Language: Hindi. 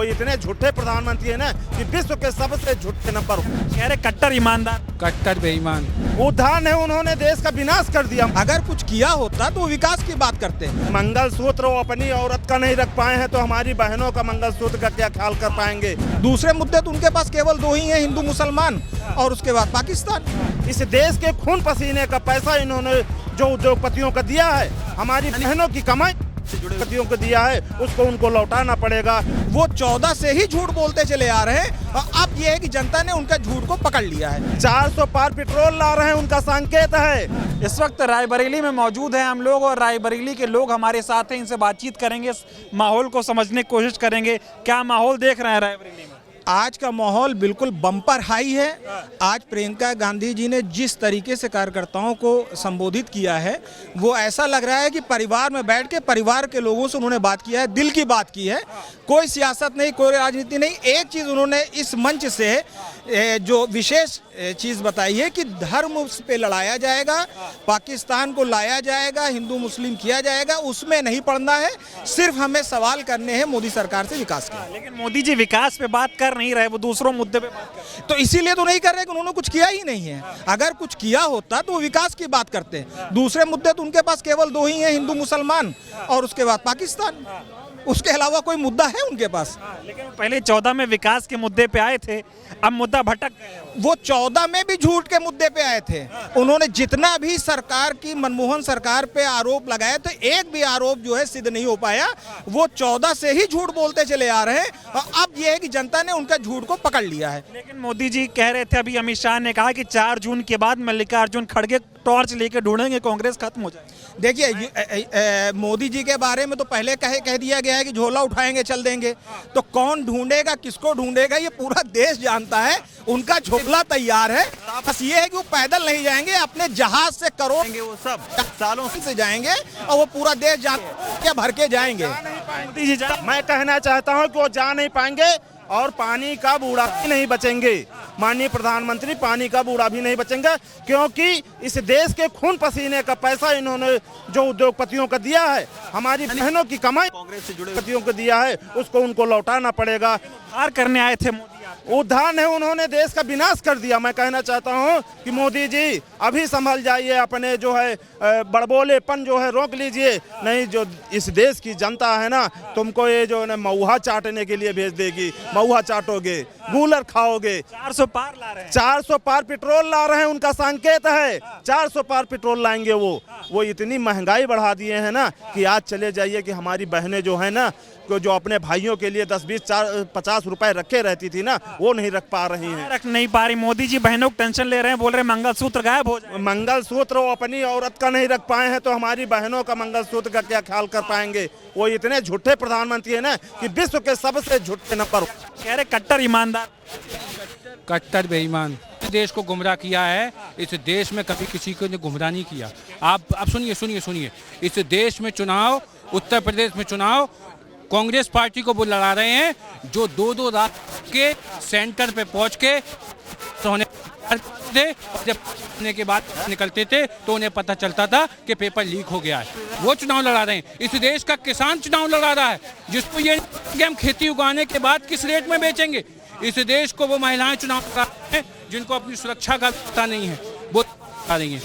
वो इतने झूठे प्रधानमंत्री है ना कि विश्व के सबसे झूठे नंबर कह रहे कट्टर ईमानदार, कट्टर बेईमान। उद्धार है, उन्होंने देश का विनाश कर दिया। अगर कुछ किया होता तो वो विकास की बात करते हैं। मंगलसूत्र वो अपनी औरत का नहीं रख पाए हैं तो हमारी बहनों का मंगलसूत्र का क्या ख्याल कर पाएंगे। दूसरे मुद्दे तो उनके पास केवल दो ही हैं, हिंदू मुसलमान और उसके बाद पाकिस्तान। इस देश के खून पसीने का पैसा इन्होंने जो उद्योगपतियों को दिया है, हमारी बहनों की कमाई उद्योगपतियों को दिया है, उसको उनको लौटाना पड़ेगा। वो 14 से ही झूठ बोलते चले आ रहे हैं और अब ये है कि जनता ने उनका झूठ को पकड़ लिया है। 400 पार पेट्रोल ला रहे हैं, उनका संकेत है। इस वक्त रायबरेली में मौजूद हैं हम लोग और रायबरेली के लोग हमारे साथ हैं, इनसे बातचीत करेंगे, इस माहौल को समझने की कोशिश करेंगे। क्या माहौल देख रहे हैं रायबरेली में? आज का माहौल बिल्कुल बम्पर हाई है। आज प्रियंका गांधी जी ने जिस तरीके से कार्यकर्ताओं को संबोधित किया है, वो ऐसा लग रहा है कि परिवार में बैठ के परिवार के लोगों से उन्होंने बात किया है, दिल की बात की है। कोई सियासत नहीं, कोई राजनीति नहीं। एक चीज़ उन्होंने इस मंच से जो विशेष चीज़ बताई है कि धर्म पे लड़ाया जाएगा, पाकिस्तान को लाया जाएगा, हिंदू मुस्लिम किया जाएगा, उसमें नहीं पड़ना है। सिर्फ हमें सवाल करने हैं मोदी सरकार से विकास के। लेकिन मोदी जी विकास पे बात कर नहीं रहे, वो दूसरों मुद्दे पे बात कर रहे हैं। तो इसीलिए तो नहीं कर रहे कि उन्होंने कुछ किया ही नहीं है। अगर कुछ किया होता तो वो विकास की बात करते हैं। दूसरे मुद्दे तो उनके पास केवल दो ही हैं, हिंदू मुसलमान और उसके बाद पाकिस्तान। उसके अलावा कोई मुद्दा है उनके पास? लेकिन पहले 14 में विकास के मुद्दे पे आए थे, अब मुद्दा भटक गए। वो 14 में भी झूठ के मुद्दे पे आए थे। उन्होंने जितना भी सरकार की, मनमोहन सरकार पे आरोप लगाए तो एक भी आरोप जो है सिद्ध नहीं हो पाया। वो 14 से ही झूठ बोलते चले आ रहे हैं और अब ये है कि जनता ने उनका झूठ को पकड़ लिया है। लेकिन मोदी जी कह रहे थे, अभी अमित शाह ने कहा कि 4 जून के बाद मल्लिकार्जुन खड़गे टॉर्च लेके ढूंढेंगे, कांग्रेस खत्म हो जाएगी। देखिए, मोदी जी के बारे में तो पहले कह दिया गया है कि झोला उठाएंगे चल देंगे। तो कौन ढूंढेगा, किसको ढूंढेगा, ये पूरा देश जानता है। उनका झोला तैयार है, बस ये है कि वो पैदल नहीं जाएंगे, अपने जहाज से करोड़ वो सब सालों से जाएंगे और वो पूरा देश जान के भर के जाएंगे। मोदी जी मैं कहना चाहता हूँ कि वो जा नहीं पाएंगे और पानी का बूढ़ा भी नहीं बचेंगे। माननीय प्रधानमंत्री, पानी का बूढ़ा भी नहीं बचेंगे, क्योंकि इस देश के खून पसीने का पैसा इन्होंने जो उद्योगपतियों को दिया है, हमारी बहनों की कमाई कांग्रेस से जुड़े उद्योगपतियों को दिया है, उसको उनको लौटाना पड़ेगा। उद्धार करने आए थे मोदी, उद्धार है, उन्होंने देश का विनाश कर दिया। मैं कहना चाहता हूं कि मोदी जी अभी संभल जाइए, अपने जो है बड़बोलेपन जो है रोक लीजिए। नहीं, जो इस देश की जनता है ना, तुमको ये जो है महुआ चाटने के लिए भेज देगी। महुआ चाटोगे, गूलर खाओगे। 400 पार ला रहे हैं, 400 पार पेट्रोल ला रहे हैं, उनका संकेत है। 400 पार पेट्रोल लाएंगे वो इतनी महंगाई बढ़ा दिए हैं ना कि आज चले जाइए कि हमारी बहनें जो है ना, जो अपने भाइयों के लिए 10, 20, 50 रुपए रखे रहती थी ना, वो नहीं रख पा रही हैं। रख नहीं पा रही। मोदी जी बहनों को टेंशन ले रहे हैं, बोल रहे हैं मंगलसूत्र गायब हो जाए। मंगलसूत्र वो अपनी औरत का नहीं रख पाए हैं तो हमारी बहनों का मंगलसूत्र का क्या ख्याल कर पाएंगे। वो इतने झूठे प्रधानमंत्री है ना कि विश्व के सबसे झूठे नंबर। कह रहे कट्टर ईमानदार, कट्टर बेईमान। देश को गुमराह किया है। इस देश में कभी किसी को ने गुमराह नहीं किया। आप सुनिए, इस देश में चुनाव, उत्तर प्रदेश में चुनाव कांग्रेस पार्टी को वो लड़ा रहे हैं जो 2-2 रात के सेंटर पे पहुंच के तो उन्हें जब के बाद निकलते थे तो उन्हें पता चलता था कि पेपर लीक हो गया है। वो चुनाव लड़ा रहे हैं। इस देश का किसान चुनाव लड़ा रहा है, जिसको ये कि हम खेती उगाने के बाद किस रेट में बेचेंगे। इस देश को वो महिलाएं चुनाव लड़ा रही हैं जिनको अपनी सुरक्षा का पता नहीं है, वो लड़ा रही हैं।